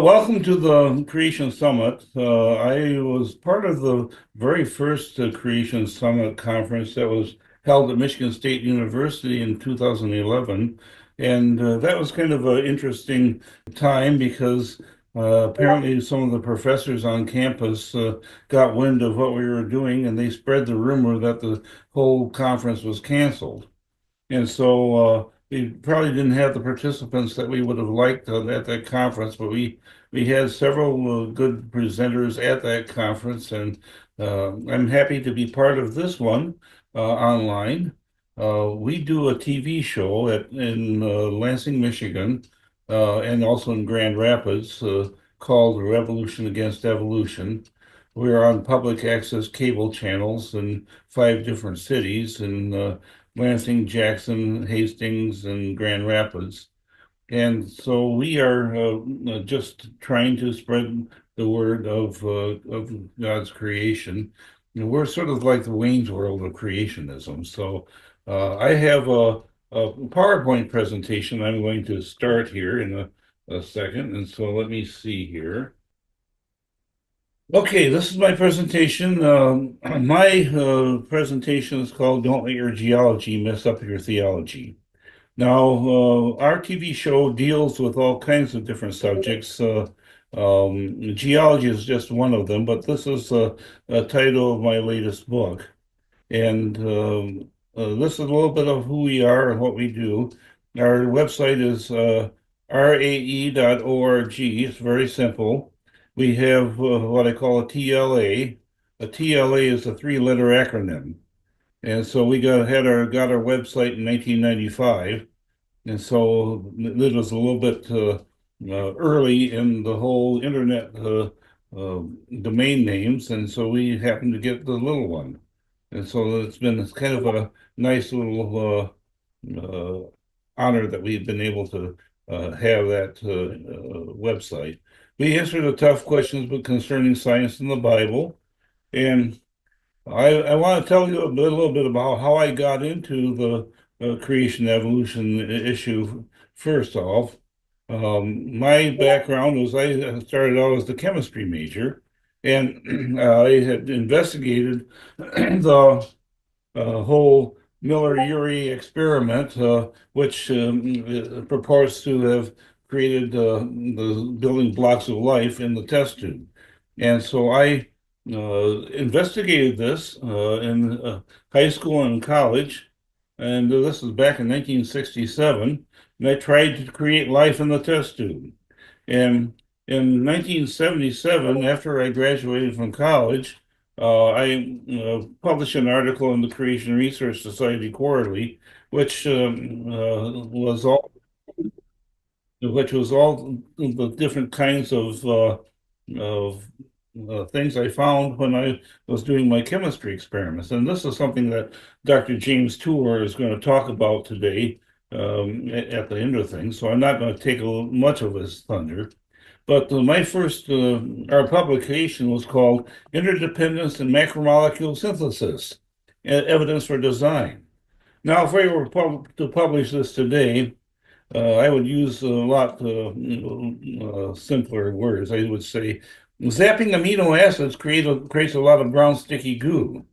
Welcome to the Creation Summit. I was part of the very first Creation Summit conference that was held at Michigan State University in 2011. And that was kind of an interesting time because apparently some of the professors on campus got wind of what we were doing and they spread the rumor that the whole conference was canceled. And so we probably didn't have the participants that we would have liked at that conference, but we had several good presenters at that conference, and I'm happy to be part of this one online. We do a TV show in Lansing, Michigan, and also in Grand Rapids called Revolution Against Evolution. We're on public access cable channels in 5 different cities, and Lansing, Jackson, Hastings, and Grand Rapids. And so we are just trying to spread the word of God's creation. You know, we're sort of like the Wayne's World of creationism. So I have a PowerPoint presentation I'm going to start here in a second. And so let me see here. Okay, this is my presentation. My presentation is called Don't Let Your Geology Mess Up Your Theology. Now, our TV show deals with all kinds of different subjects. Geology is just one of them, but this is a title of my latest book. And this is a little bit of who we are and what we do. Our website is rae.org. It's very simple. We have what I call a TLA. A TLA is a three-letter acronym. And so we got our website in 1995. And so it was a little bit early in the whole internet domain names. And so we happened to get the little one. And so it's kind of a nice little honor that we've been able to have that website. We answer the tough questions concerning science and the Bible. And I want to tell you little bit about how I got into the creation evolution issue. First off, my background was I started out as the chemistry major, and I had investigated the whole Miller-Urey experiment, which purports to have created the building blocks of life in the test tube. And so I investigated this in high school and college, and this was back in 1967, and I tried to create life in the test tube. And in 1977, after I graduated from college, I published an article in the Creation Research Society Quarterly, which was all the different kinds of things I found when I was doing my chemistry experiments. And this is something that Dr. James Tour is going to talk about today at the end of things. So I'm not going to take much of his thunder. But my first, our publication was called Interdependence in Macromolecule Synthesis, Evidence for Design. Now, if I were to publish this today, I would use a lot simpler words. I would say zapping amino acids creates a lot of brown sticky goo.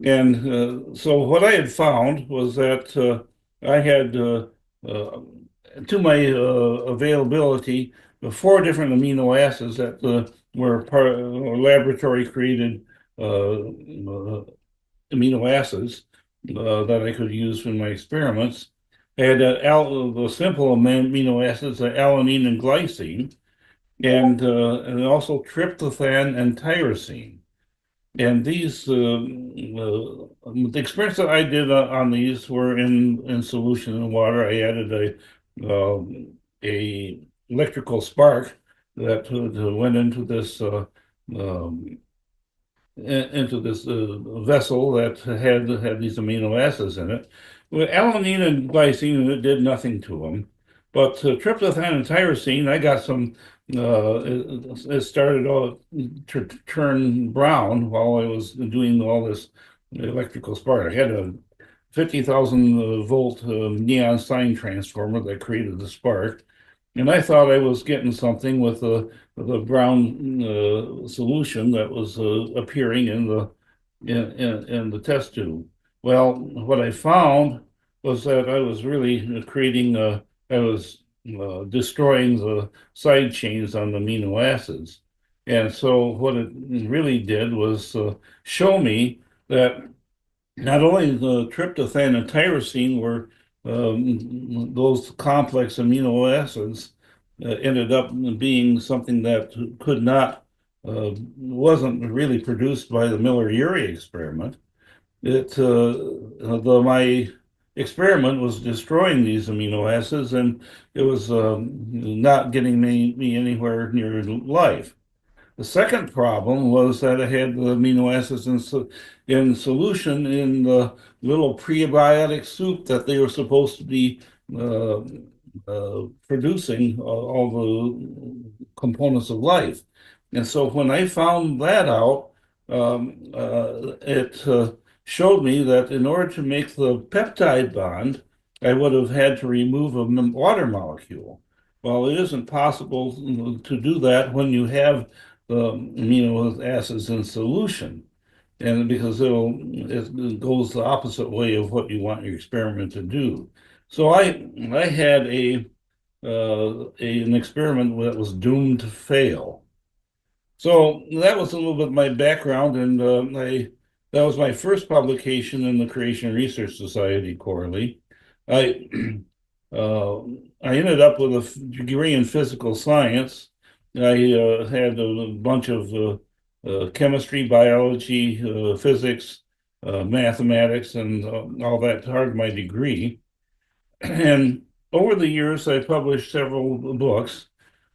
And so what I had found was that I had, to my availability, 4 different amino acids that were part laboratory created amino acids that I could use in my experiments. I had the simple amino acids, alanine and glycine, and also tryptophan and tyrosine. And these, the experiments that I did on these were in solution in water. I added a electrical spark that went um, into this vessel that had these amino acids in it. With alanine and glycine, it did nothing to them. But tryptophan and tyrosine, I got some. It started all to turn brown while I was doing all this electrical spark. I had a 50,000 volt neon sign transformer that created the spark. And I thought I was getting something with the brown solution that was appearing in in the test tube. Well, what I found was that I was really creating I was destroying the side chains on the amino acids. And so what it really did was show me that not only the tryptophan and tyrosine were those complex amino acids ended up being something that could not wasn't really produced by the Miller-Urey experiment. It my experiment was destroying these amino acids, and it was not getting me anywhere near life. The second problem was that I had the amino acids in solution in the little prebiotic soup that they were supposed to be uh, producing all the components of life. And so when I found that out, it showed me that in order to make the peptide bond, I would have had to remove a water molecule. Well, it isn't possible to do that when you have amino acids in solution, and because it goes the opposite way of what you want your experiment to do. So I had an experiment that was doomed to fail. So that was a little bit my background, and that was my first publication in the Creation Research Society quarterly. I uh, I ended up with a degree in physical science. I had a bunch of chemistry, biology, physics, mathematics, and all that part of my degree. And over the years, I published several books.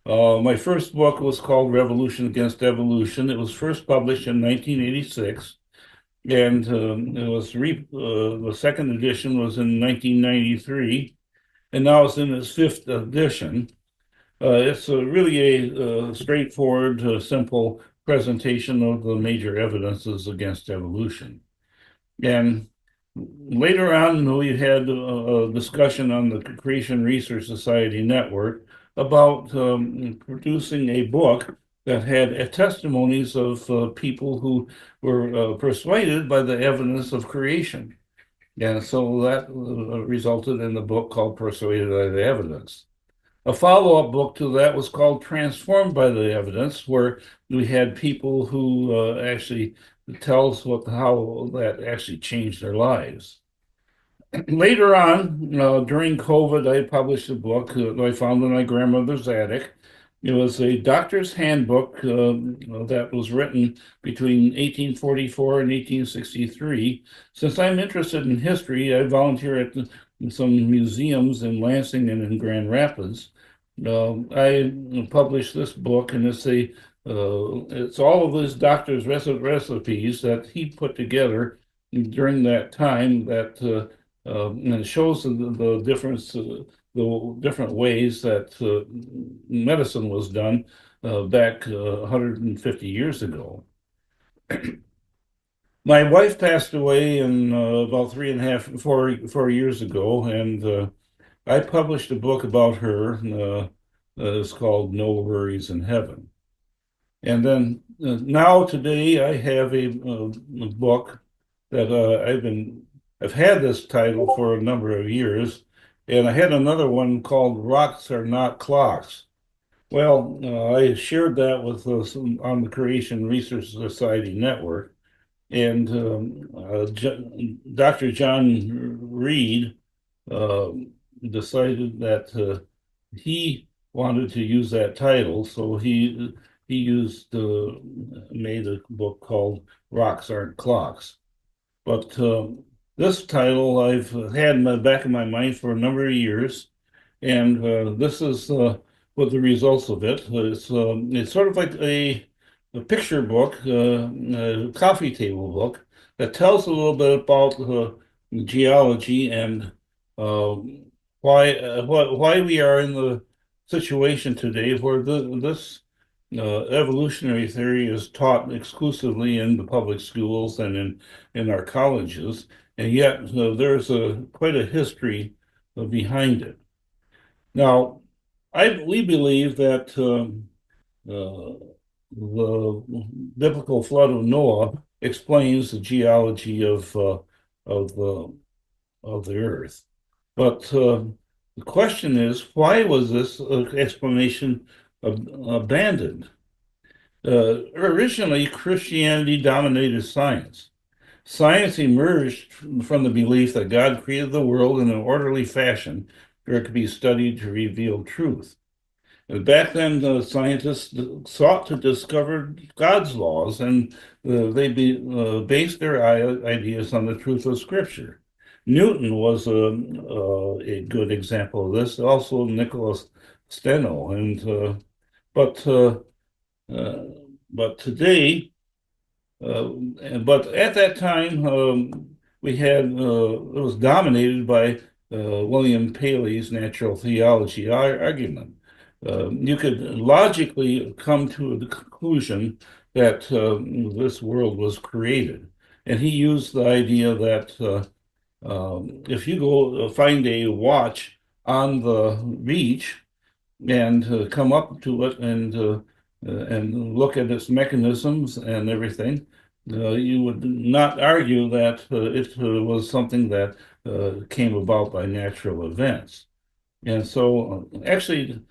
My first book was called Revolution Against Evolution. It was first published in 1986, and the second edition was in 1993, and now it's in its fifth edition. It's really a straightforward, simple presentation of the major evidences against evolution. And later on, we had a discussion on the Creation Research Society network about producing a book that had testimonies of people who were persuaded by the evidence of creation. And so that resulted in the book called Persuaded by the Evidence. A follow-up book to that was called Transformed by the Evidence, where we had people who actually tells how that actually changed their lives. Later on, during COVID, I published a book that I found in my grandmother's attic. It was a doctor's handbook that was written between 1844 and 1863. Since I'm interested in history, I volunteer at some museums in Lansing and in Grand Rapids. I published this book, and it's all of his doctor's recipes that he put together during that time that and it shows the difference, the different ways that medicine was done back 150 years ago. My wife passed away in about 4 years ago, and I published a book about her. It's called No Worries in Heaven. And then now today I have a book that I've had this title for a number of years, and I had another one called Rocks Are Not Clocks. Well, I shared that with on the Creation Research Society network, and Dr. John Reed uh, decided that he wanted to use that title, so he used made a book called Rocks Aren't Clocks. But this title I've had in the back of my mind for a number of years, and this is what the results of it. It's sort of like a picture book, a coffee table book that tells a little bit about geology and uh, why we are in the situation today where this evolutionary theory is taught exclusively in the public schools and in our colleges, and yet there's quite a history behind it. Now, we believe that uh, the biblical flood of Noah explains the geology of the of the earth. But the question is, why was this explanation abandoned? Originally, Christianity dominated science. Science emerged from the belief that God created the world in an orderly fashion where it could be studied to reveal truth. And back then, the scientists sought to discover God's laws, and based their ideas on the truth of Scripture. Newton was a good example of this. Also, Nicholas Steno, but uh, uh, but today uh, but at that time, we had it was dominated by William Paley's natural theology argument. You could logically come to the conclusion that this world was created, and he used the idea that if you go find a watch on the beach and come up to it and look at its mechanisms and everything, you would not argue that it was something that came about by natural events. And so, actually,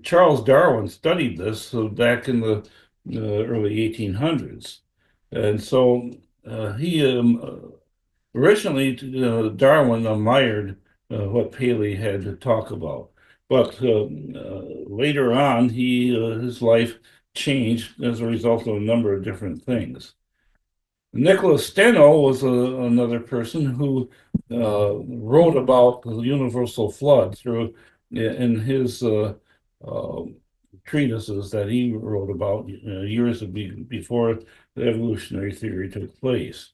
Charles Darwin studied this back in the early 1800s. And so he originally, Darwin admired what Paley had to talk about, but later on, his life changed as a result of a number of different things. Nicholas Steno was another person who wrote about the universal flood through in his uh, treatises that he wrote about years before the evolutionary theory took place.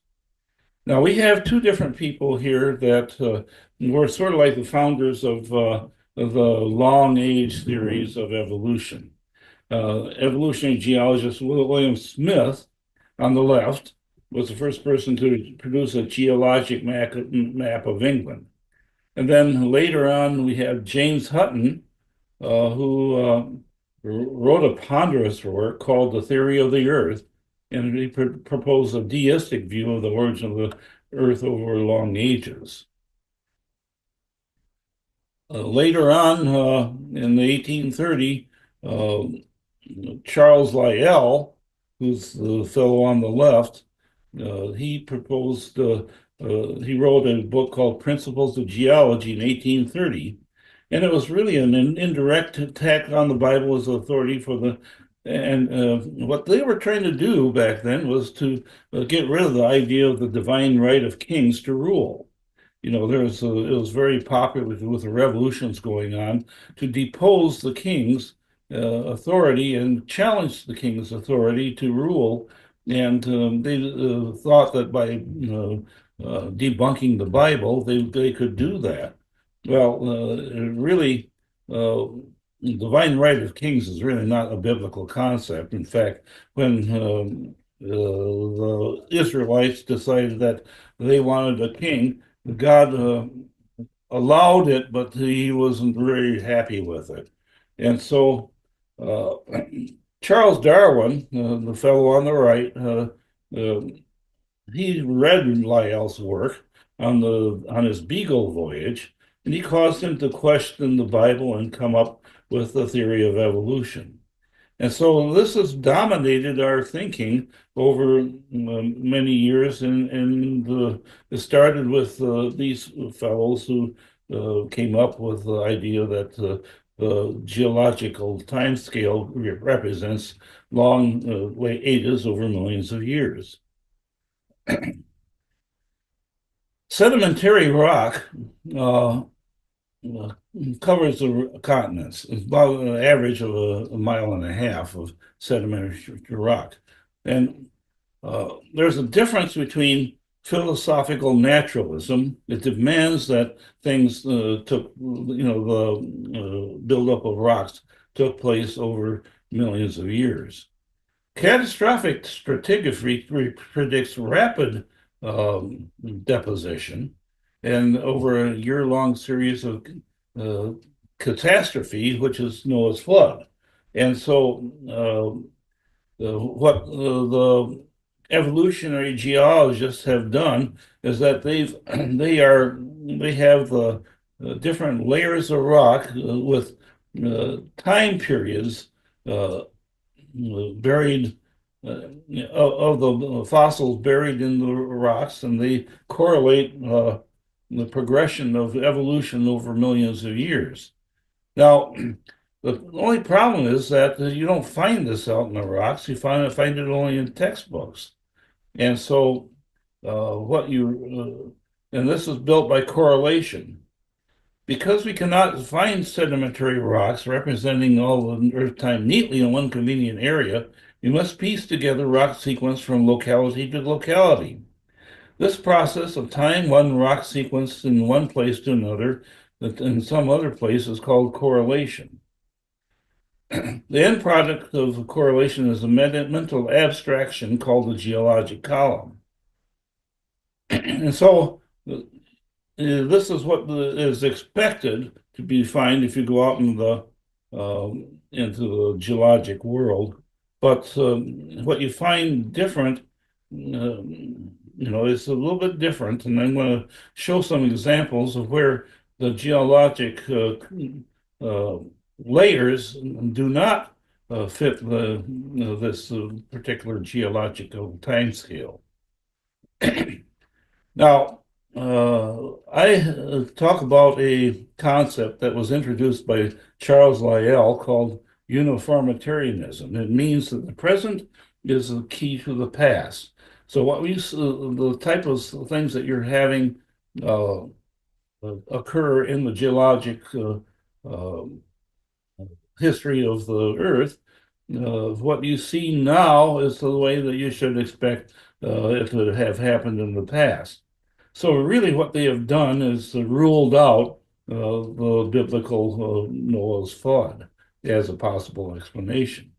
Now we have two different people here that were sort of like the founders of the long age theories of evolution. Evolutionary geologist William Smith on the left was the first person to produce a geologic map of England. And then later on, we have James Hutton, who wrote a ponderous work called The Theory of the Earth, and he proposed a deistic view of the origin of the Earth over long ages. Later on, in the 1830, uh, Charles Lyell, who's the fellow on the left, he proposed, he wrote a book called Principles of Geology in 1830. And it was really an indirect attack on the Bible as authority for and what they were trying to do back then was to get rid of the idea of the divine right of kings to rule. It was very popular with the revolutions going on to depose the king's authority and challenge the king's authority to rule. And they thought that by debunking the Bible, they could do that. Well, really, uh, divine right of kings is really not a biblical concept. In fact, when the Israelites decided that they wanted a king, God allowed it, but he wasn't very happy with it. And so uh, Charles Darwin, the fellow on the right, uh, he read Lyell's work on his Beagle voyage, and he caused him to question the Bible and come up with the theory of evolution. And so this has dominated our thinking over many years, and it started with these fellows who came up with the idea that the geological time scale represents long ages over millions of years. Sedimentary rock uh, uh, covers the continents. It's about an average of a mile and a half of sedimentary rock. And there's a difference between philosophical naturalism. It demands that things the buildup of rocks took place over millions of years. Catastrophic stratigraphy predicts rapid deposition, and over a year-long series of uh, catastrophe, which is known as flood. And so what the evolutionary geologists have done is that they have different layers of rock with time periods uh, buried of the fossils buried in the rocks, and they correlate the progression of evolution over millions of years. Now, the only problem is that you don't find this out in the rocks. You find it only in textbooks. And so, and this is built by correlation. Because we cannot find sedimentary rocks representing all of Earth time neatly in one convenient area, we must piece together rock sequence from locality to locality. This process of tying one rock sequence in one place to another in some other place is called correlation. The end product of correlation is a mental abstraction called the geologic column. And so this is what is expected to be found if you go out into the geologic world. But what you find different, it's a little bit different. And I'm going to show some examples of where the geologic layers do not fit this particular geological time scale. Now, I talk about a concept that was introduced by Charles Lyell called uniformitarianism. It means that the present is the key to the past. So the type of things that you're having occur in the geologic history of the Earth, what you see now is the way that you should expect it to have happened in the past. So really what they have done is ruled out the biblical Noah's flood as a possible explanation.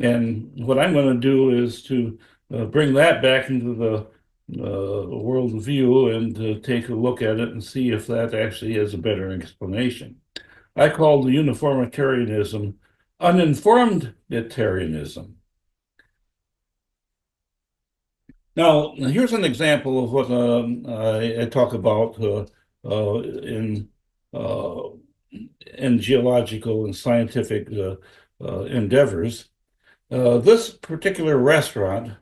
And what I'm going to do is to bring that back into the world view and take a look at it and see if that actually is a better explanation. I call the uniformitarianism uninformed-itarianism. Now, here's an example of what I talk about in geological and scientific endeavors. This particular restaurant,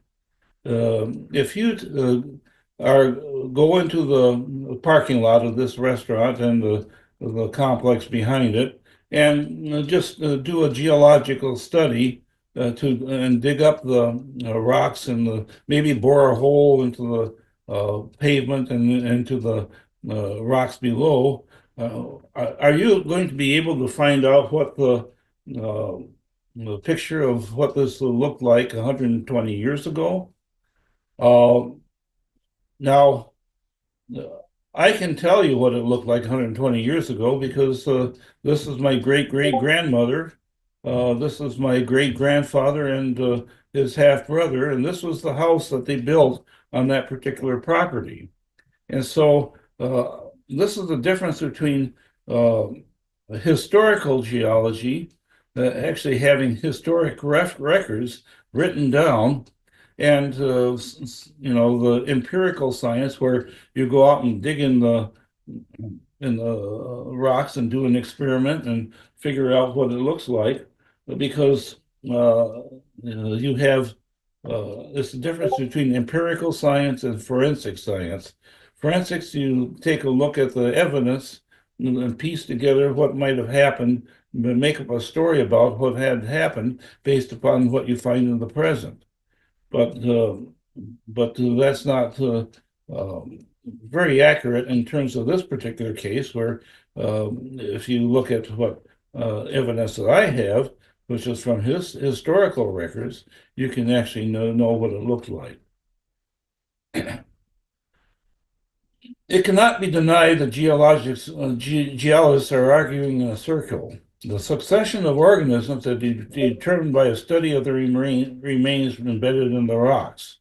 if you go into the parking lot of this restaurant and the complex behind it, and just do a geological study and dig up the rocks and maybe bore a hole into the pavement and into the rocks below, are you going to be able to find out what the picture of what this looked like 120 years ago? Now, I can tell you what it looked like 120 years ago because this is my great-great-grandmother. This is my great-grandfather and his half-brother, and this was the house that they built on that particular property. And so this is the difference between historical geology, actually having historic records written down, and the empirical science where you go out and dig in the rocks and do an experiment and figure out what it looks like, because you have it's the difference between empirical science and forensic science. Forensics, you take a look at the evidence and piece together what might have happened, and make up a story about what had happened based upon what you find in the present. But that's not very accurate in terms of this particular case, where if you look at what evidence that I have, which is from his historical records, you can actually know what it looked like. It cannot be denied that geologists are arguing in a circle. The succession of organisms that is determined by a study of the remains embedded in the rocks.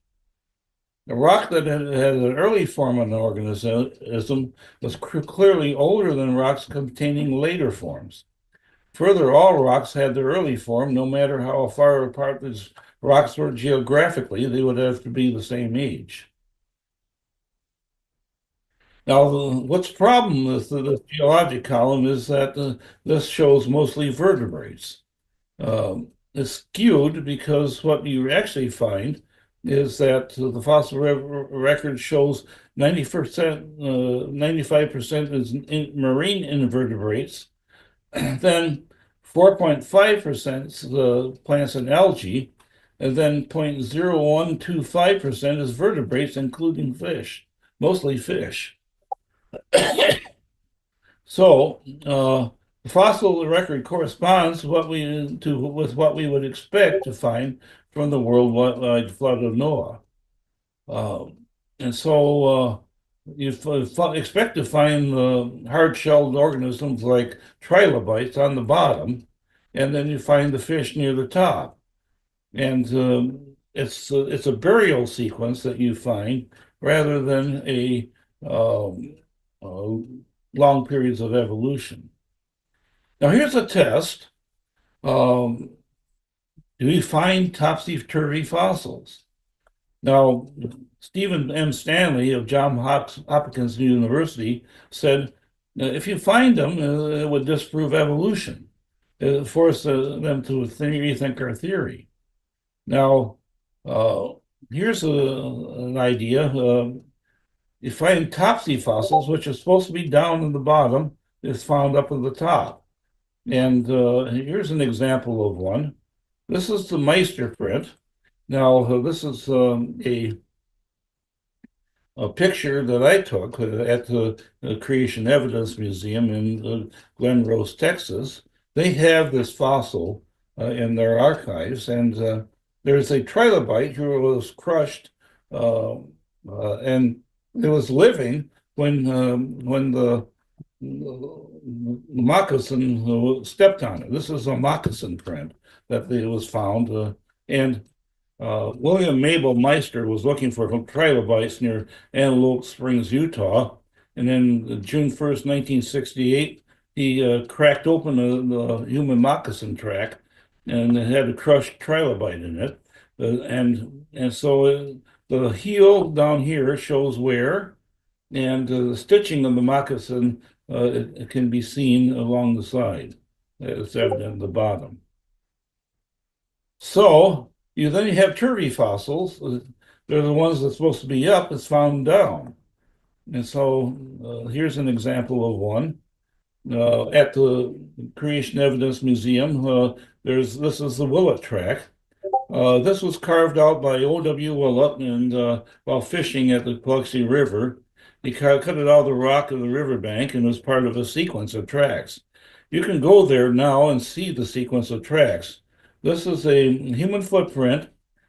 A rock that had an early form of an organism was clearly older than rocks containing later forms. Further, all rocks had their early form, no matter how far apart these rocks were geographically, they would have to be the same age. Now, what's the problem with the geologic column is that this shows mostly vertebrates. It's skewed because what you actually find is that the fossil record shows 90%, 95% is marine invertebrates, then 4.5% the plants and algae, and then 0.0125% is vertebrates, including fish, mostly fish. So the fossil record corresponds with what we would expect to find from the worldwide flood of Noah. Uh, and so you expect to find hard-shelled organisms like trilobites on the bottom, and then you find the fish near the top. And it's a burial sequence that you find rather than a uh, long periods of evolution. Now, here's a test. Um, do we find topsy-turvy fossils? Now, Stephen M. Stanley of Hopkins University said, if you find them, it would disprove evolution. It force them to rethink our theory. Now, uh, here's an idea. You find topsy fossils, which are supposed to be down in the bottom, is found up at the top. And here's an example of one. This is the Meister print. Now, this is a picture that I took at the Creation Evidence Museum in Glen Rose, Texas. They have this fossil in their archives, and there's a trilobite who was crushed, and it was living when the moccasin stepped on it. This is a moccasin print that it was found, and William Mabel Meister was looking for trilobites near Antelope Springs, Utah, and then June 1st, 1968, he cracked open the human moccasin track, and it had a crushed trilobite in it, and so the heel down here shows where, and the stitching of the moccasin it can be seen along the side. It's evident at the bottom. So you have turvy fossils. They're the ones that's supposed to be up. It's found down. And so here's an example of one at the Creation Evidence Museum. This is the Willett track. This was carved out by O.W. Willett and while fishing at the Biloxi River. He cut it out of the rock of the riverbank and was part of a sequence of tracks. You can go there now and see the sequence of tracks. This is a human footprint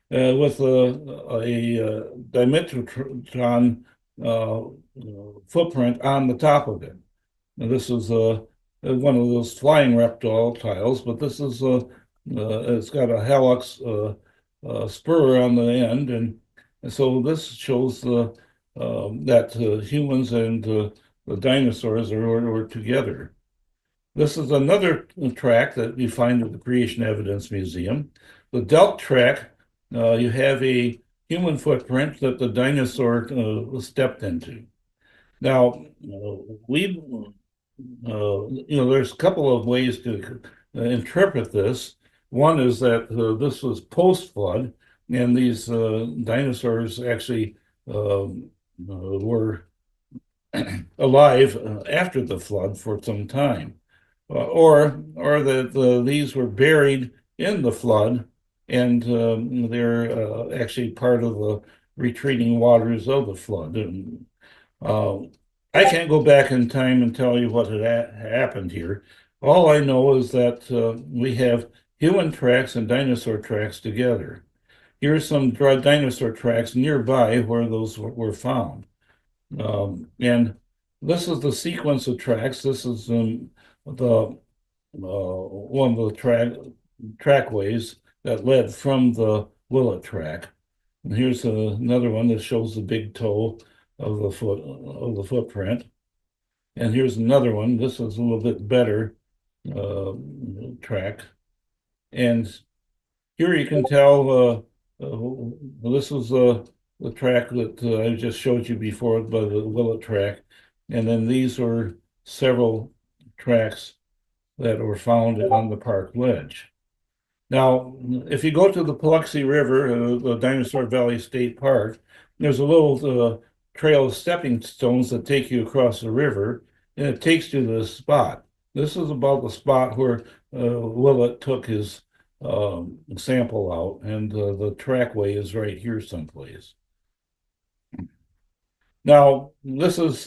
with a dimetrodon footprint on the top of it. Now, this is one of those flying reptiles, but this is it's got a hallux spur on the end, and so this shows that humans and the dinosaurs were together. This is another track that you find at the Creation Evidence Museum. The Delk track, you have a human footprint that the dinosaur stepped into. Now, there's a couple of ways to interpret this. One is that this was post-flood, and these dinosaurs actually were alive after the flood for some time, or that these were buried in the flood, and they're actually part of the retreating waters of the flood. And uh, I can't go back in time and tell you what had happened here. All I know is that we have human tracks and dinosaur tracks together. Here's some dinosaur tracks nearby where those were found. And this is the sequence of tracks. This is the one of the trackways that led from the Willett track. And here's another one that shows the big toe of the footprint. And here's another one. This is a little bit better uh, track. And here you can tell this was the track that I just showed you before by the Willet track. And then these were several tracks that were found on the park ledge. Now, if you go to the Paluxy River, the Dinosaur Valley State Park, there's a little trail of stepping stones that take you across the river, and it takes you to this spot. This is about the spot where Willett took his sample out, and the trackway is right here someplace. Now, this is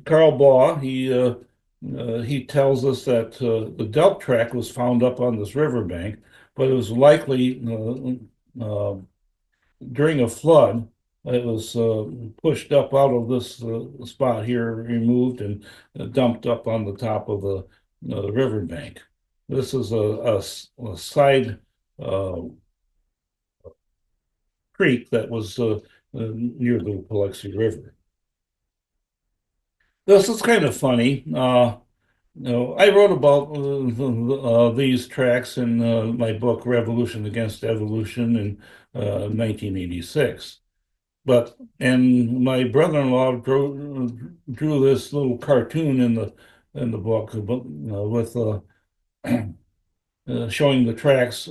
Carl Baugh. He tells us that the Delp track was found up on this riverbank, but it was likely during a flood. It was pushed up out of this spot here, removed, and dumped up on the top of the riverbank. This is a side uh, creek that was near the Paluxy River. This is kind of funny. I wrote about these tracks in my book Revolution Against Evolution in 1986. And my brother-in-law drew this little cartoon in the book with showing the tracks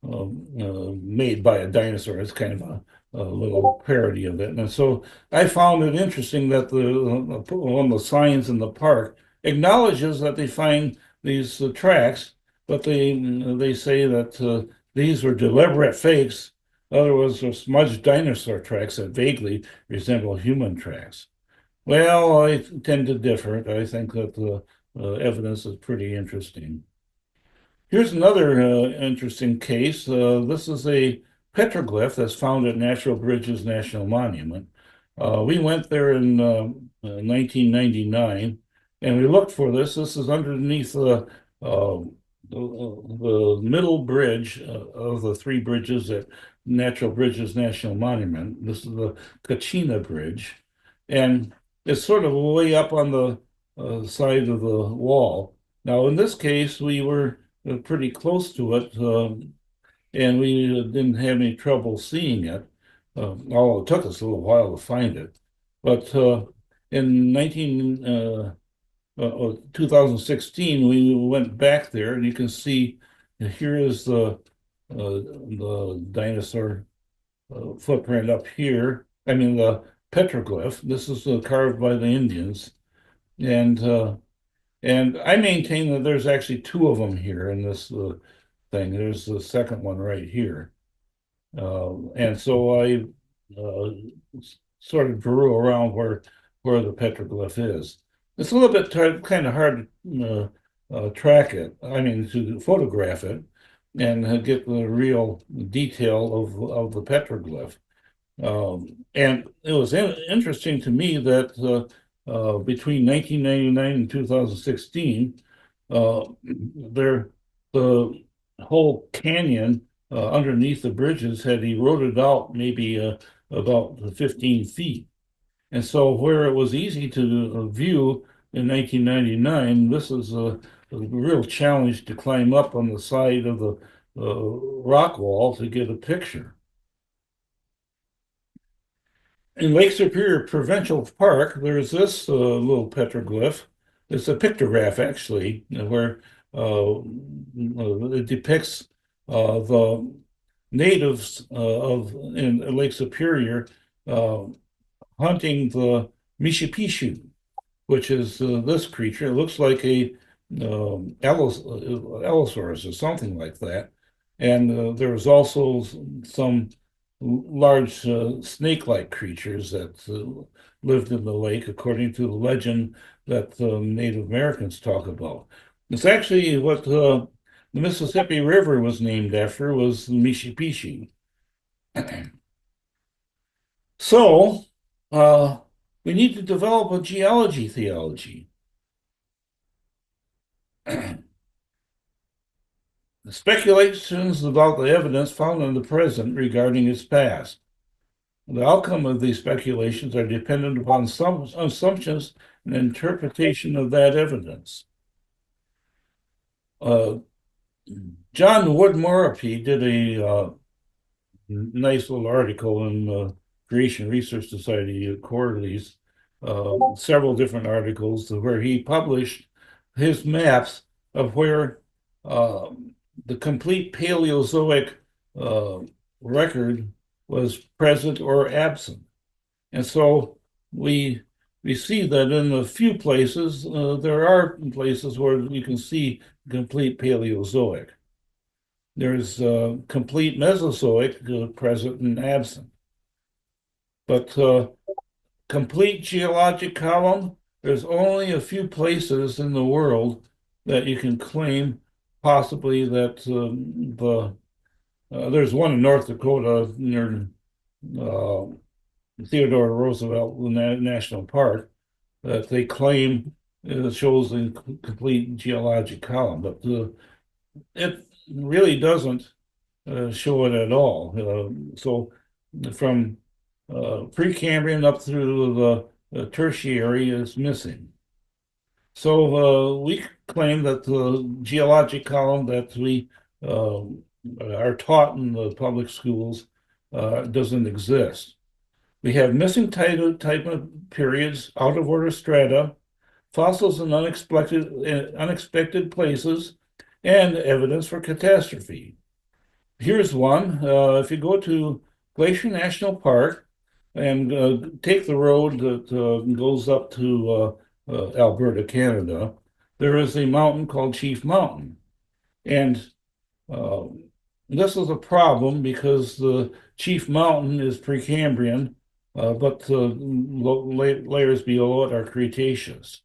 made by a dinosaur. It's kind of a little parody of it. And so I found it interesting that one of the signs in the park acknowledges that they find these tracks, but they say that these were deliberate fakes. In other words, they're smudged dinosaur tracks that vaguely resemble human tracks. Well, I tend to differ. I think that the evidence is pretty interesting. Here's another interesting case. This is a petroglyph that's found at Natural Bridges National Monument. We went there in 1999 and we looked for this. This is underneath the middle bridge of the three bridges at Natural Bridges National Monument. This is the Kachina Bridge. And it's sort of way up on the side of the wall. Now, in this case, we were pretty close to it, and we didn't have any trouble seeing it, although it took us a little while to find it. But in 2016, we went back there, and you can see here is the dinosaur footprint up here. I mean, the petroglyph. This is carved by the Indians, and I maintain that there's actually two of them here in this thing. There's the second one right here. And so I uh, sort of drew around where the petroglyph is. It's a little bit kind of hard to track it. I mean, to photograph it and get the real detail of the petroglyph. And it was interesting to me that between 1999 and 2016, the whole canyon underneath the bridges had eroded out maybe about 15 feet. And so where it was easy to view in 1999, this is a real challenge to climb up on the side of the rock wall to get a picture. In Lake Superior Provincial Park, there's this little petroglyph. It's a pictograph, actually, where it depicts the natives in Lake Superior uh, hunting the Mishipishu, which is this creature. It looks like a Allosaurus or something like that. And there was also some large snake-like creatures that lived in the lake, according to the legend that Native Americans talk about. It's actually what the Mississippi River was named after, was the Mishipishi. So we need to develop a geology theology. Speculations about the evidence found in the present regarding its past. The outcome of these speculations are dependent upon some assumptions and interpretation of that evidence. Uh, John Woodmoraphy did a nice little article in the Creation Research Society quarterlies, several different articles where he published his maps of where uh, the complete Paleozoic uh, record was present or absent. And so we we see that in a few places, there are places where you can see complete Paleozoic. There's complete Mesozoic present and absent. But complete geologic column, there's only a few places in the world that you can claim possibly that there's one in North Dakota near uh, Theodore Roosevelt National Park that they claim shows the complete geologic column, but it really doesn't show it at all. So from Precambrian up through the tertiary is missing. So we claim that the geologic column that we are taught in the public schools doesn't exist. We have missing type of periods, out of order strata, fossils in unexpected places, and evidence for catastrophe. Here's one. If you go to Glacier National Park and take the road that goes up to Alberta, Canada, there is a mountain called Chief Mountain. And uh, this is a problem because the Chief Mountain is Precambrian, but the layers below it are Cretaceous.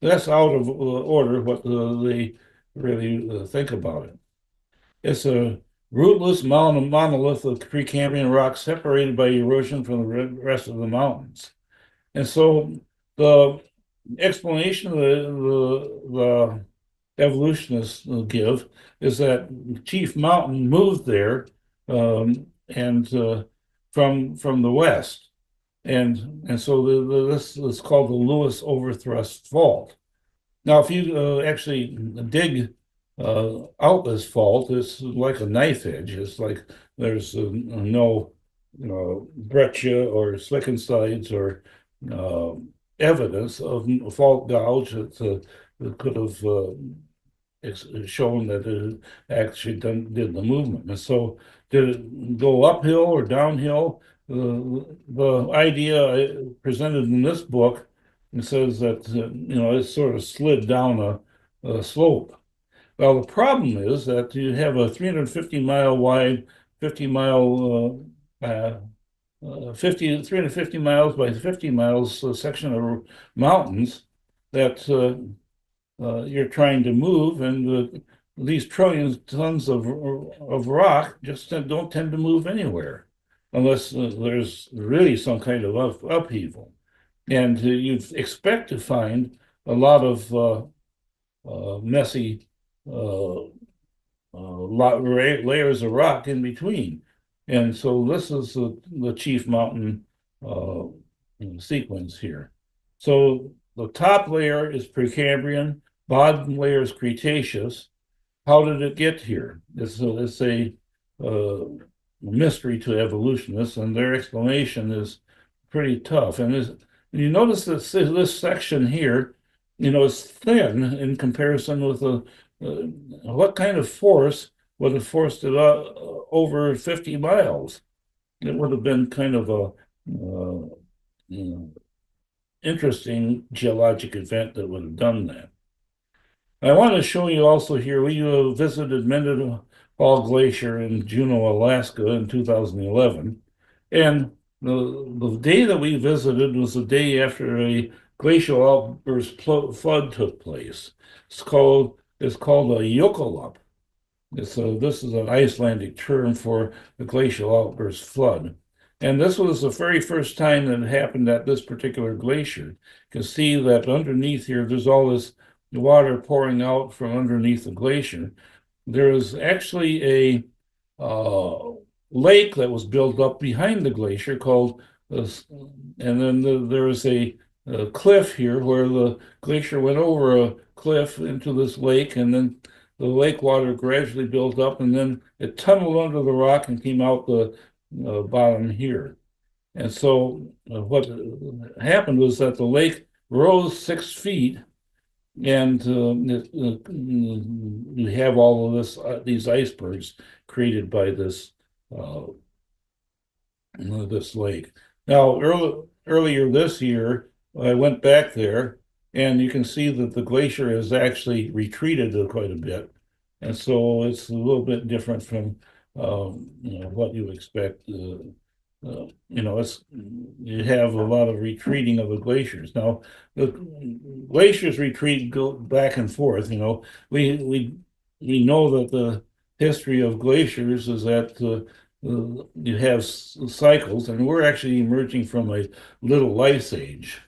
That's out of order what they really think about it. It's a rootless monolith of Precambrian rock separated by erosion from the rest of the mountains. And so the explanation the evolutionists give is that Chief Mountain moved there and from the west. And so this is called the Lewis Overthrust Fault. Now, if you actually dig out this fault, it's like a knife edge. It's like there's no breccia or slickensides or uh, evidence of a fault gouge that could have shown that it actually did the movement. And so, did it go uphill or downhill? The idea presented in this book says that it sort of slid down a slope. Well, the problem is that you have a 350-mile wide, 50-mile, 350 miles by 50 miles section of mountains that you're trying to move, and these trillions of tons of rock just don't tend to move anywhere unless there's really some kind of upheaval. And you'd expect to find a lot of messy layers of rock in between. And so this is the Chief Mountain uh, sequence here. So the top layer is Precambrian, bottom layer is Cretaceous. How did it get here? It's a mystery to evolutionists, and their explanation is pretty tough. And you notice this section here, is thin in comparison with what kind of force would have forced it over 50 miles? It would have been kind of a interesting geologic event that would have done that. I want to show you also here, we visited Mendenhall Glacier in Juneau, Alaska in 2011. And the day that we visited was the day after a glacial outburst flood took place. It's called a Jökulhlaup. This is an Icelandic term for the glacial outburst flood. And this was the very first time that it happened at this particular glacier. You can see that underneath here, there's all this water pouring out from underneath the glacier. There is actually a lake that was built up behind the glacier called, and then there was a cliff here where the glacier went over a cliff into this lake, and then the lake water gradually built up, and then it tunneled under the rock and came out the bottom here. And so what happened was that the lake rose 6 feet, and you have all of these icebergs created by uh, this lake. Now, earlier this year, I went back there, and you can see that the glacier has actually retreated quite a bit, and so it's a little bit different from what you expect. It's you have a lot of retreating of the glaciers. Now, the glaciers retreat go back and forth. We know that the history of glaciers is that you have cycles, and we're actually emerging from a little ice age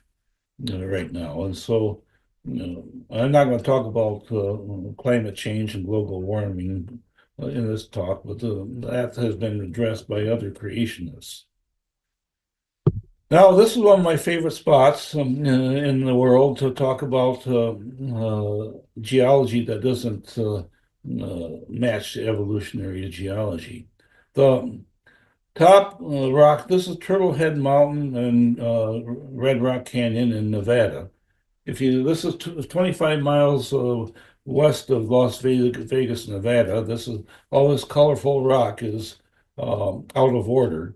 right now. And so, I'm not going to talk about climate change and global warming in this talk, but that has been addressed by other creationists. Now, this is one of my favorite spots in the world to talk about geology that doesn't match evolutionary geology. The top rock, this is Turtle Head Mountain and Red Rock Canyon in Nevada. This is 25 miles west of Las Vegas, Nevada. This is all this colorful rock is out of order.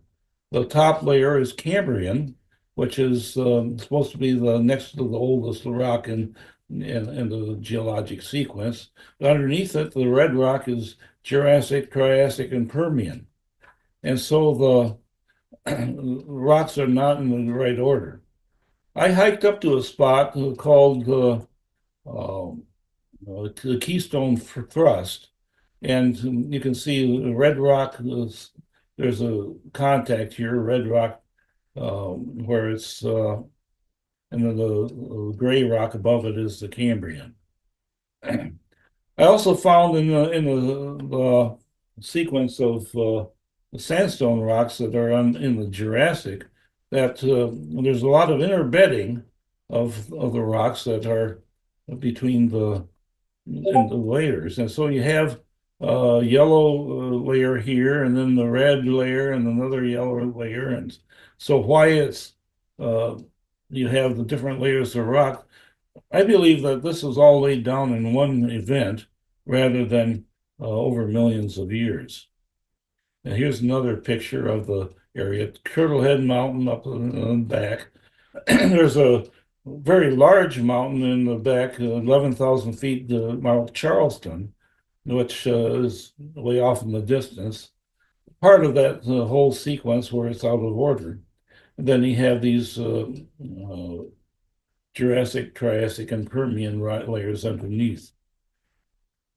The top layer is Cambrian, which is supposed to be the next to the oldest rock in the geologic sequence. But underneath it, the red rock is Jurassic, Triassic, and Permian. And so the rocks are not in the right order. I hiked up to a spot called the Keystone Thrust, and you can see the red rock. There's a contact here, red rock, where and then the gray rock above it is the Cambrian. I also found in the sequence of the sandstone rocks that are in the Jurassic that there's a lot of interbedding of the rocks that are between the layers, and so you have a yellow layer here, and then the red layer, and another yellow layer, and so why it's you have the different layers of rock. I believe that this is all laid down in one event rather than over millions of years. And here's another picture of the area, Turtlehead Mountain up in the back. There's a very large mountain in the back, 11,000 feet, Mount Charleston, which is way off in the distance. Part of that whole sequence where it's out of order. And then you have these Jurassic, Triassic, and Permian layers underneath.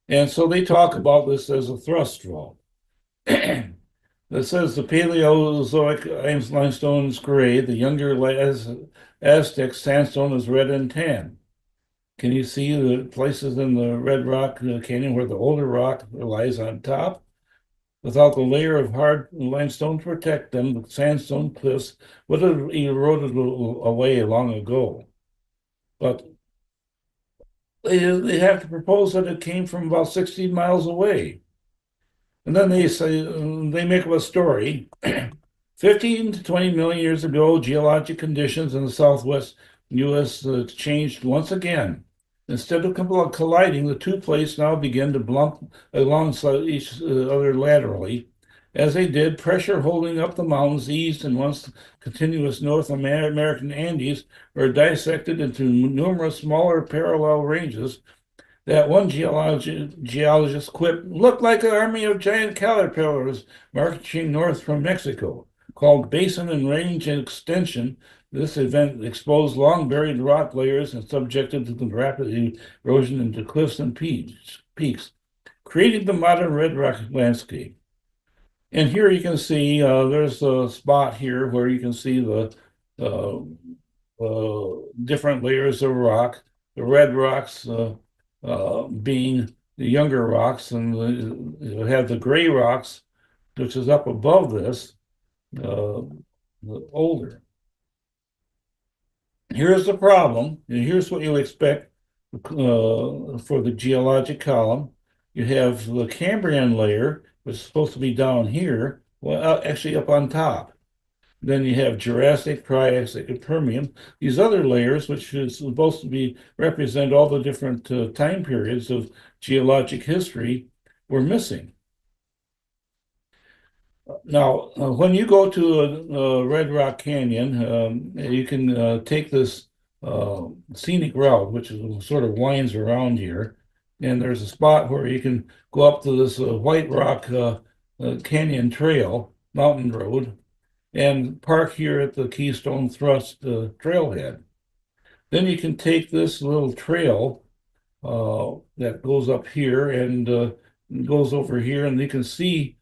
And so they talk about this as a thrust fault. That says the Paleozoic limestone is gray, the younger Aztec sandstone is red and tan. Can you see the places in the Red Rock Canyon where the older rock lies on top? Without the layer of hard limestone to protect them, the sandstone cliffs would have eroded away long ago. But they have to propose that it came from about 60 miles away. And then they say they make up a story. 15 to 20 million years ago, geologic conditions in the southwest U.S. Changed once again. Instead of colliding, the two plates now begin to bump alongside each other laterally. As they did, pressure holding up the mountains eased, and once continuous North American Andes were dissected into numerous smaller parallel ranges that one geologist quipped looked like an army of giant caterpillars marching north from Mexico. Called basin and range extension, this event exposed long buried rock layers and subjected to the rapid erosion into cliffs and peaks, creating the modern red rock landscape. And here you can see there's a spot here where you can see the uh, different layers of rock, the red rocks being the younger rocks, and you have the gray rocks which is up above this, uh, older. Here's the problem, and here's what you expect for the geologic column. You have the Cambrian layer, which is supposed to be down here, well, actually up on top. Then you have Jurassic, Triassic, and Permian. These other layers, which is supposed to be represent all the different time periods of geologic history, were missing. Now, when you go to a Red Rock Canyon, you can take this scenic route, which is, sort of winds around here, and there's a spot where you can go up to this White Rock Canyon Trail, mountain road, and park here at the Keystone Thrust trailhead. Then you can take this little trail that goes up here and goes over here, and you can see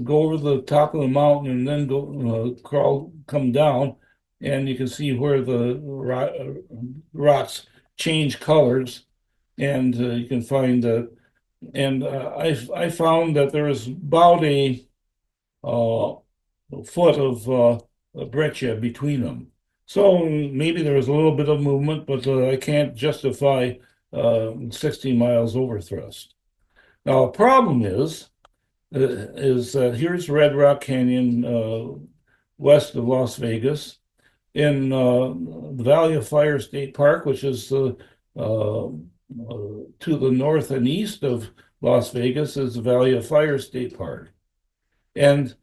go over the top of the mountain and then go come down, and you can see where the rocks change colors, and you can find and I found that there is about uh, a foot of breccia between them. So maybe there was a little bit of movement, but I can't justify 60 miles overthrust. Now, the problem is that here's Red Rock Canyon west of Las Vegas, in the Valley of Fire State Park, which is to the north and east of Las Vegas, is the Valley of Fire State Park. And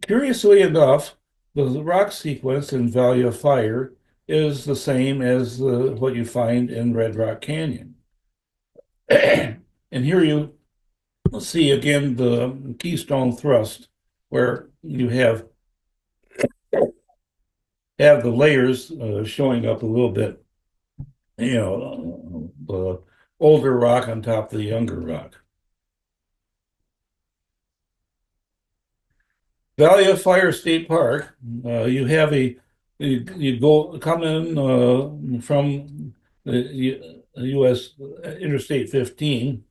curiously enough, the rock sequence in Valley of Fire is the same as what you find in Red Rock Canyon. And here you see again the Keystone Thrust, where you have the layers showing up a little bit, the older rock on top of the younger rock. Valley of Fire State Park, you have you go come in from the U.S. Interstate 15.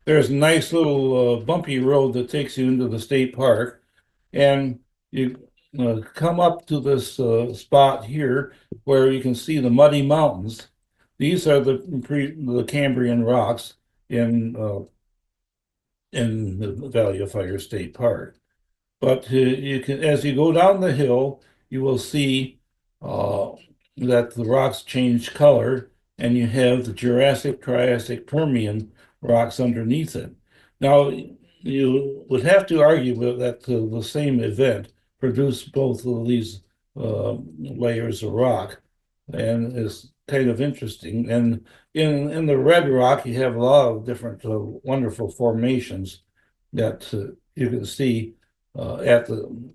There's a nice little bumpy road that takes you into the state park, and you come up to this spot here where you can see the Muddy Mountains. These are the Cambrian rocks in the Valley of Fire State Park. But you can, as you go down the hill, you will see uh, that the rocks change color, and you have the Jurassic, Triassic, Permian rocks underneath it. Now, you would have to argue that the same event produced both of these layers of rock, and it's kind of interesting. And in the red rock, you have a lot of different wonderful formations that you can see at the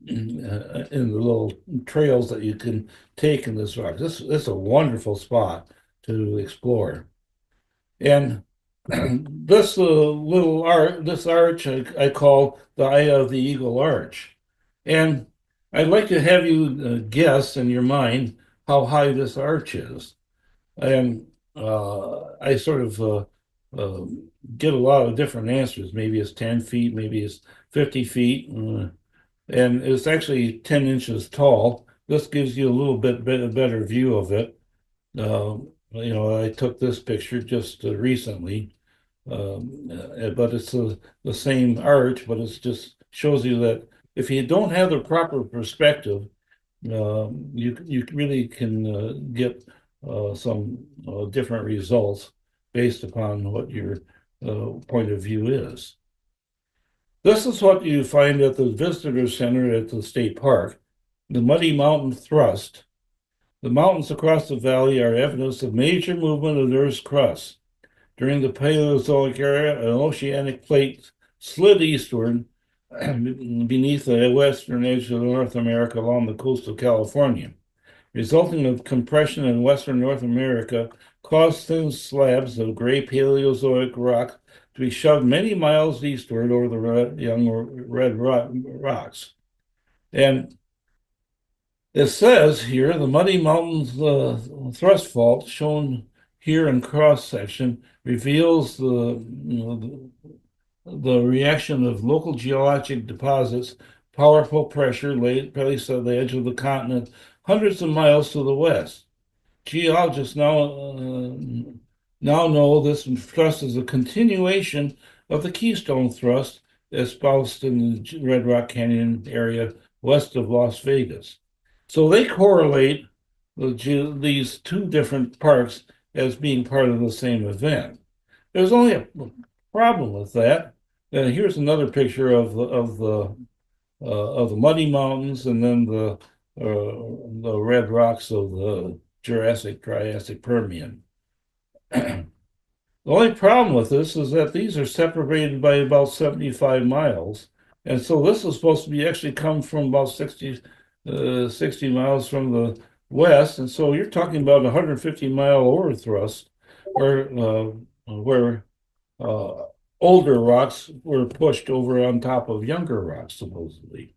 in the little trails that you can take in this rock. This is a wonderful spot to explore. And this little this arch I call the Eye of the Eagle Arch. And I'd like to have you guess in your mind how high this arch is. And I sort of get a lot of different answers. Maybe it's 10 feet, maybe it's 50 feet, and it's actually 10 inches tall. This gives you a little bit better view of it. I took this picture just recently, but it's the same arch, but it just shows you that if you don't have the proper perspective, you really can get some different results based upon what your point of view is. This is what you find at the visitor center at the state park, the Muddy Mountain Thrust. The mountains across the valley are evidence of major movement of the Earth's crust. During the Paleozoic era, an oceanic plate slid eastward beneath the western edge of North America along the coast of California. Resulting of compression in western North America caused thin slabs of gray Paleozoic rock to be shoved many miles eastward over the young red rocks. And it says here, the Muddy Mountains thrust fault shown here in cross section reveals the reaction of local geologic deposits, powerful pressure placed on the edge of the continent hundreds of miles to the west. Geologists now know this thrust is a continuation of the Keystone thrust espoused in the Red Rock Canyon area west of Las Vegas. So they correlate these two different parts as being part of the same event. There's only a problem with that. Here's another picture of the Muddy Mountains and then the red rocks of the Jurassic, Triassic, Permian. The only problem with this is that these are separated by about 75 miles. And so this is supposed to be actually come from about 60 miles from the west. And so you're talking about 150-mile overthrust where uh, older rocks were pushed over on top of younger rocks, supposedly.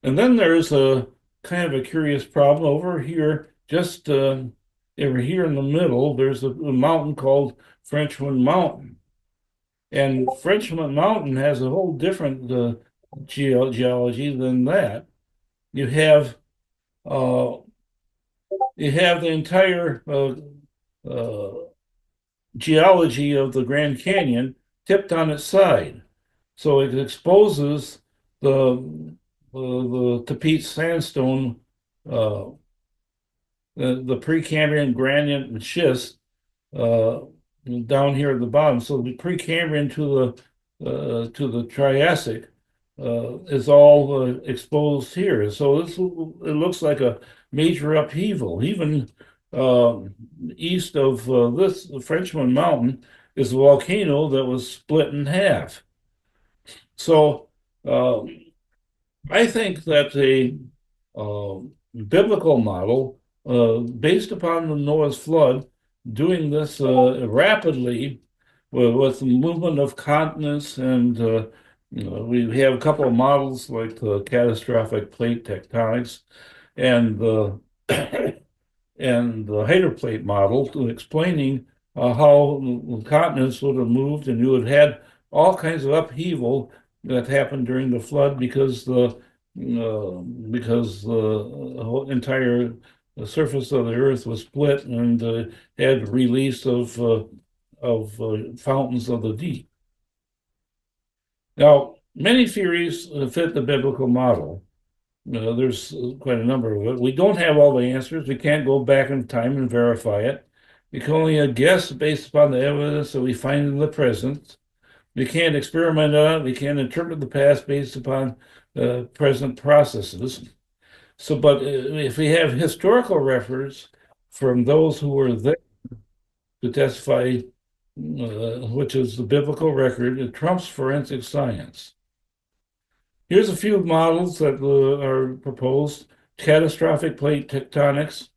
And then there's a kind of a curious problem over here, just over here in the middle, there's a mountain called Frenchman Mountain. And Frenchman Mountain has a whole different geology than that. You have uh, you have the entire uh, geology of the Grand Canyon tipped on its side. So it exposes the Tapete sandstone, uh, the Precambrian granite and schist uh, down here at the bottom. So the Precambrian to the Triassic is all exposed here. So it looks like a major upheaval. Even uh, east of this Frenchman Mountain is a volcano that was split in half. So uh, I think that a uh, biblical model based upon the Noah's flood, doing this rapidly with the movement of continents, and we have a couple of models like the catastrophic plate tectonics and the and the hydroplate model to explaining how the continents would have moved, and you would have had all kinds of upheaval that happened during the flood because the whole entire surface of the earth was split and had release of fountains of the deep. Now, many theories fit the biblical model. There's quite a number of it. We don't have all the answers. We can't go back in time and verify it. We can only guess based upon the evidence that we find in the present. We can't experiment on it. We can't interpret the past based upon present processes. So, but if we have historical records from those who were there to testify, which is the biblical record, it trumps forensic science. Here's a few models that are proposed: catastrophic plate tectonics,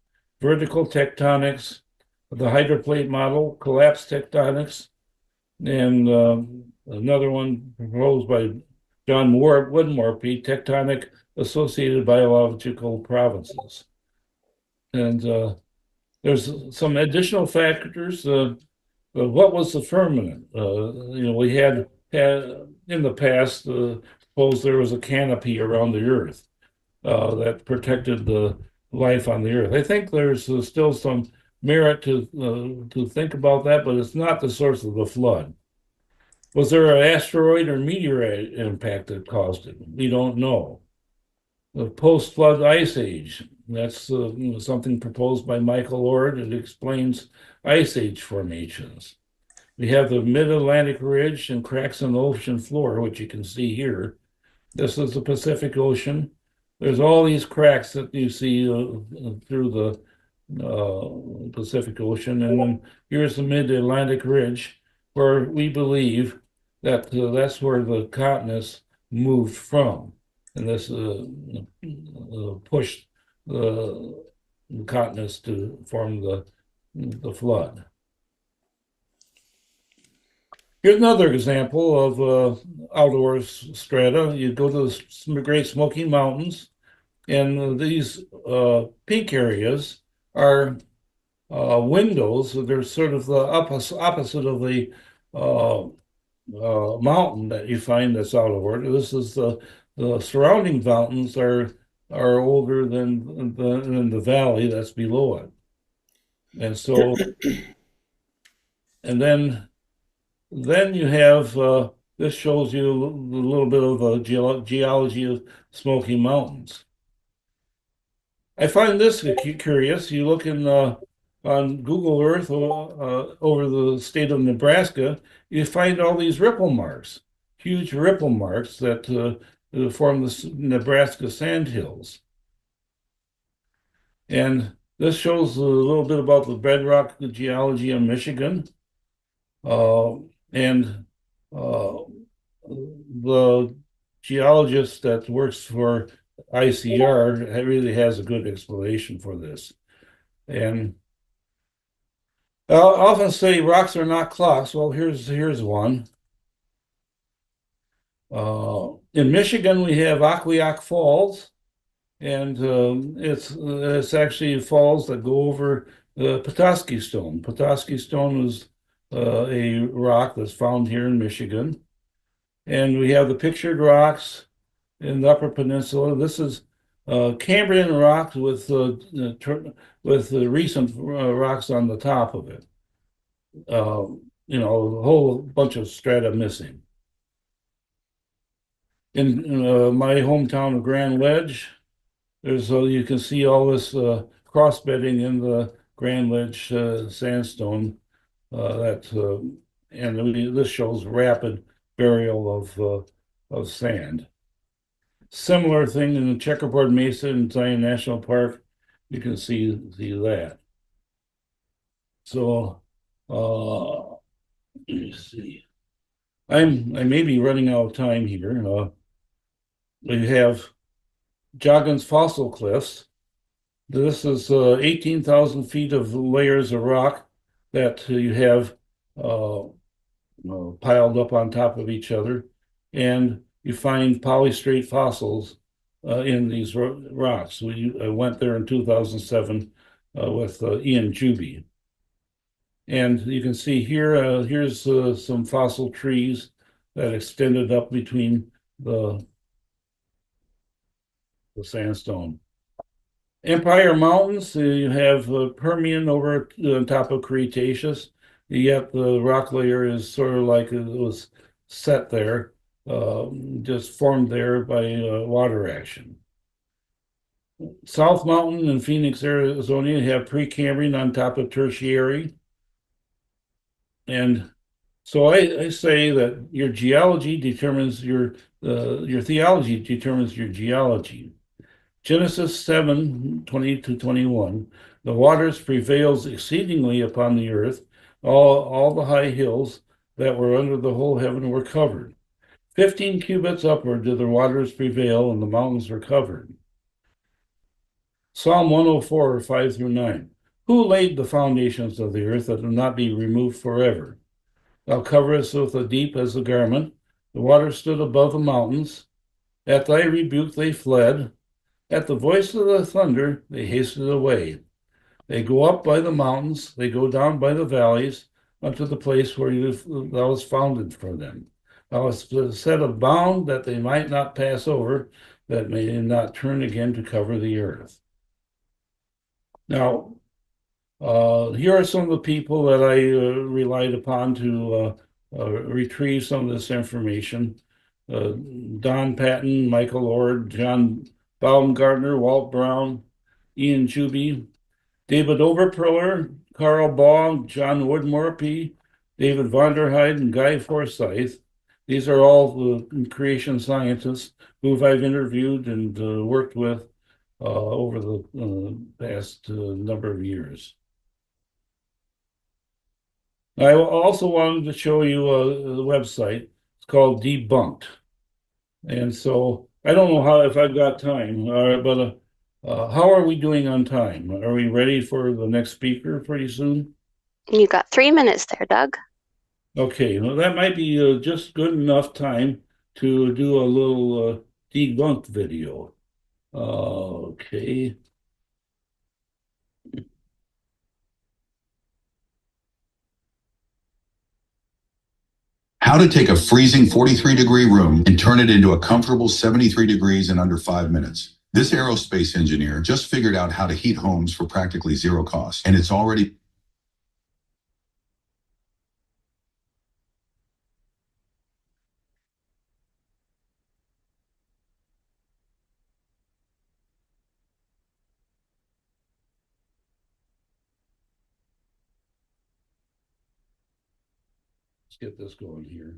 vertical tectonics, the hydroplate model, collapse tectonics, and another one proposed by John Woodmorphy, tectonic associated biological provinces. And there's some additional factors. What was the firmament? We had in the past, suppose there was a canopy around the Earth that protected the life on the Earth. I think there's still some merit to think about that, but it's not the source of the flood. Was there an asteroid or meteorite impact that caused it? We don't know. The post-flood ice age, that's something proposed by Michael Ord. It explains ice age formations. We have the mid-Atlantic ridge and cracks in the ocean floor, which you can see here. This is the Pacific Ocean. There's all these cracks that you see through the Pacific Ocean. And then here's the mid-Atlantic ridge, where we believe that that's where the continents moved from. And this pushed the continents to form the flood. Here's another example of outdoors strata. You go to the Great Smoky Mountains, and these pink areas are windows. They're sort of the opposite of the mountain that you find that's out of order. This is the surrounding mountains are older than the valley that's below it. And so, and then you have this shows you a little bit of the geology of Smoky Mountains. I find this curious. You look in on Google Earth over the state of Nebraska, you find all these ripple marks, huge ripple marks that form the Nebraska sandhills. And this shows a little bit about the bedrock geology of Michigan. Uh, and uh, the geologist that works for ICR really has a good explanation for this. And I often say rocks are not clocks. Well, here's one. In Michigan, we have Aquioc Falls, and it's actually falls that go over Petoskey Stone. Petoskey Stone is a rock that's found here in Michigan, and we have the pictured rocks in the Upper Peninsula. This is Cambrian rocks with the recent rocks on the top of it. A whole bunch of strata missing. In my hometown of Grand Ledge, there's you can see all this cross bedding in the Grand Ledge sandstone that and this shows rapid burial of sand. Similar thing in the Checkerboard Mesa in Zion National Park. You can see that. So let me see. I may be running out of time here. We have Joggins Fossil Cliffs. This is 18,000 feet of layers of rock that you have piled up on top of each other, and you find polystrate fossils in these rocks. I went there in 2007 with Ian Juby. And you can see here, here's some fossil trees that extended up between the sandstone. Empire Mountains, you have Permian over on top of Cretaceous, yet the rock layer is sort of like it was set there, just formed there by water action. South Mountain in Phoenix, Arizona, you have Precambrian on top of Tertiary. And so I say that your geology determines your theology determines your geology. Genesis 7:20 to 21, the waters prevails exceedingly upon the earth, all the high hills that were under the whole heaven were covered. 15 cubits upward did the waters prevail, and the mountains were covered. Psalm 104, 5 through 9. Who laid the foundations of the earth that will not be removed forever? Thou coverest with the deep as a garment. The waters stood above the mountains. At thy rebuke they fled. At the voice of the thunder, they hastened away. They go up by the mountains, they go down by the valleys, unto the place where thou hast founded for them. Thou hast set a bound that they might not pass over, that may not turn again to cover the earth. Now, here are some of the people that I relied upon to retrieve some of this information. Don Patton, Michael Ord, John Baumgartner, Walt Brown, Ian Juby, David Overpearler, Carl Baugh, John Woodmorphy, David Vonderheide, and Guy Forsyth. These are all the creation scientists who I've interviewed and worked with over the past number of years. I also wanted to show you the website. It's called Debunked. And so I don't know if I've got time, but how are we doing on time? Are we ready for the next speaker pretty soon? You got 3 minutes there, Doug. Okay, well, that might be just good enough time to do a little debunked video. Okay. How to take a freezing 43-degree room and turn it into a comfortable 73 degrees in under 5 minutes. This aerospace engineer just figured out how to heat homes for practically zero cost, and it's already Let's get this going here.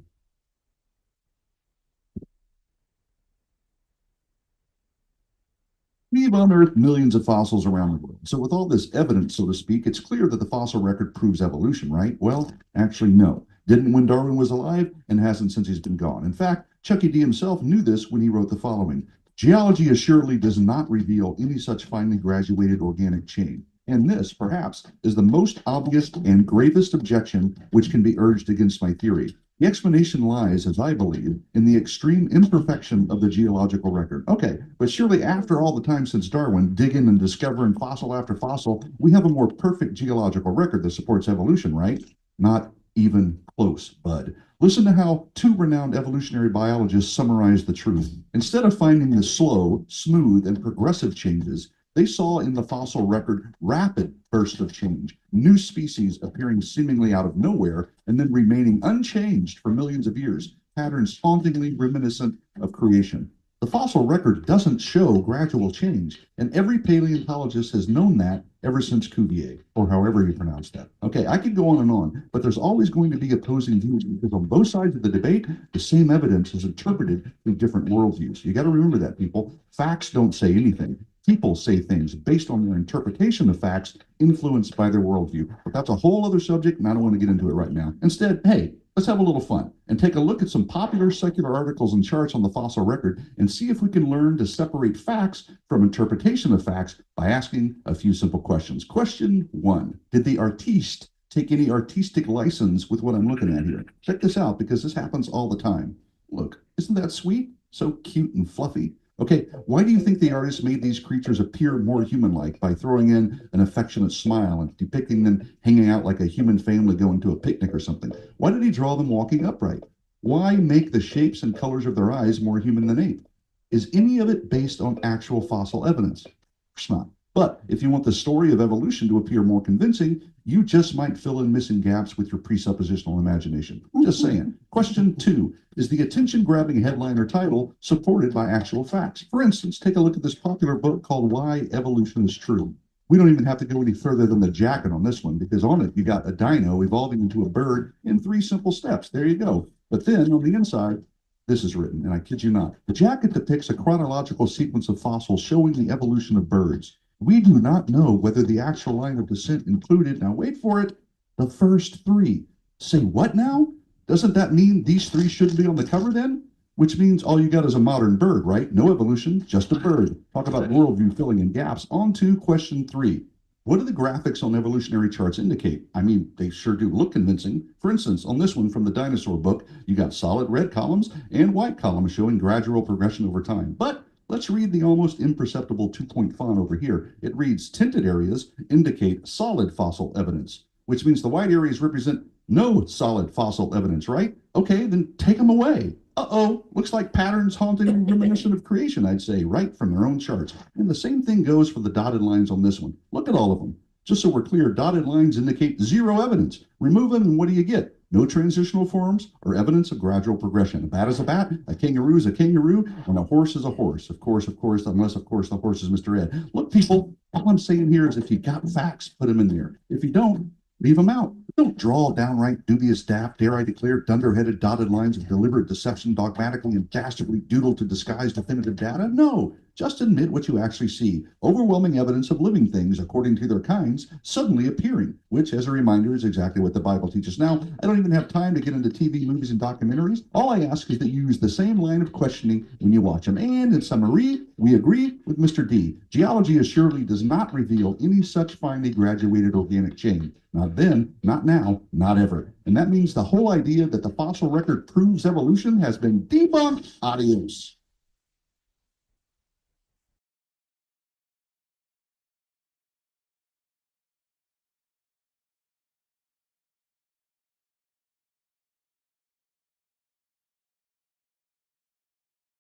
We've unearthed millions of fossils around the world. So with all this evidence, so to speak, it's clear that the fossil record proves evolution, right? Well, actually, no. Didn't when Darwin was alive and hasn't since he's been gone. In fact, Chucky D himself knew this when he wrote the following. Geology assuredly does not reveal any such finely graduated organic chain. And this, perhaps, is the most obvious and gravest objection which can be urged against my theory. The explanation lies, as I believe, in the extreme imperfection of the geological record. Okay, but surely after all the time since Darwin, digging and discovering fossil after fossil, we have a more perfect geological record that supports evolution, right? Not even close, bud. Listen to how two renowned evolutionary biologists summarize the truth. Instead of finding the slow, smooth, and progressive changes, they saw in the fossil record rapid bursts of change, new species appearing seemingly out of nowhere and then remaining unchanged for millions of years, patterns hauntingly reminiscent of creation. The fossil record doesn't show gradual change, and every paleontologist has known that ever since Cuvier, or however you pronounce that. Okay, I could go on, but there's always going to be opposing views because on both sides of the debate, the same evidence is interpreted through different worldviews. You got to remember that, people. Facts don't say anything. People say things based on their interpretation of facts influenced by their worldview. But that's a whole other subject, and I don't want to get into it right now. Instead, hey, let's have a little fun and take a look at some popular secular articles and charts on the fossil record and see if we can learn to separate facts from interpretation of facts by asking a few simple questions. Question 1. Did the artiste take any artistic license with what I'm looking at here? Check this out because this happens all the time. Look, isn't that sweet? So cute and fluffy. Okay, why do you think the artist made these creatures appear more human-like by throwing in an affectionate smile and depicting them hanging out like a human family going to a picnic or something? Why did he draw them walking upright? Why make the shapes and colors of their eyes more human than ape? Is any of it based on actual fossil evidence? Of course not. But if you want the story of evolution to appear more convincing, you just might fill in missing gaps with your presuppositional imagination. Just saying. Question 2. Is the attention-grabbing headline or title supported by actual facts? For instance, take a look at this popular book called Why Evolution is True. We don't even have to go any further than the jacket on this one, because on it you got a dino evolving into a bird in 3 simple steps. There you go. But then on the inside, this is written, and I kid you not. The jacket depicts a chronological sequence of fossils showing the evolution of birds. We do not know whether the actual line of descent included, now wait for it, the first 3. Say what now? Doesn't that mean these 3 shouldn't be on the cover then? Which means all you got is a modern bird, right? No evolution, just a bird. Talk about worldview filling in gaps. On to question 3. What do the graphics on evolutionary charts indicate? I mean, they sure do look convincing. For instance, on this one from the dinosaur book, you got solid red columns and white columns showing gradual progression over time. But let's read the almost imperceptible 2-point font over here. It reads, tinted areas indicate solid fossil evidence, which means the white areas represent no solid fossil evidence, right? Okay, then take them away. Uh-oh, looks like patterns haunting and reminiscent of creation, I'd say, right from their own charts. And the same thing goes for the dotted lines on this one. Look at all of them. Just so we're clear, dotted lines indicate zero evidence. Remove them and what do you get? No transitional forms or evidence of gradual progression. A bat is a bat, a kangaroo is a kangaroo, and a horse is a horse. Of course, unless, of course, the horse is Mr. Ed. Look, people, all I'm saying here is if you got facts, put them in there. If you don't, leave them out. Don't draw downright dubious, daft, dare I declare, dunderheaded dotted lines of deliberate deception, dogmatically and dastardly doodle to disguise definitive data. No, just admit what you actually see. Overwhelming evidence of living things, according to their kinds, suddenly appearing, which, as a reminder, is exactly what the Bible teaches. Now, I don't even have time to get into TV, movies, and documentaries. All I ask is that you use the same line of questioning when you watch them. And in summary, we agree with Mr. D. Geology assuredly does not reveal any such finely graduated organic chain. Not then, not now, not ever. And that means the whole idea that the fossil record proves evolution has been debunked. Adios.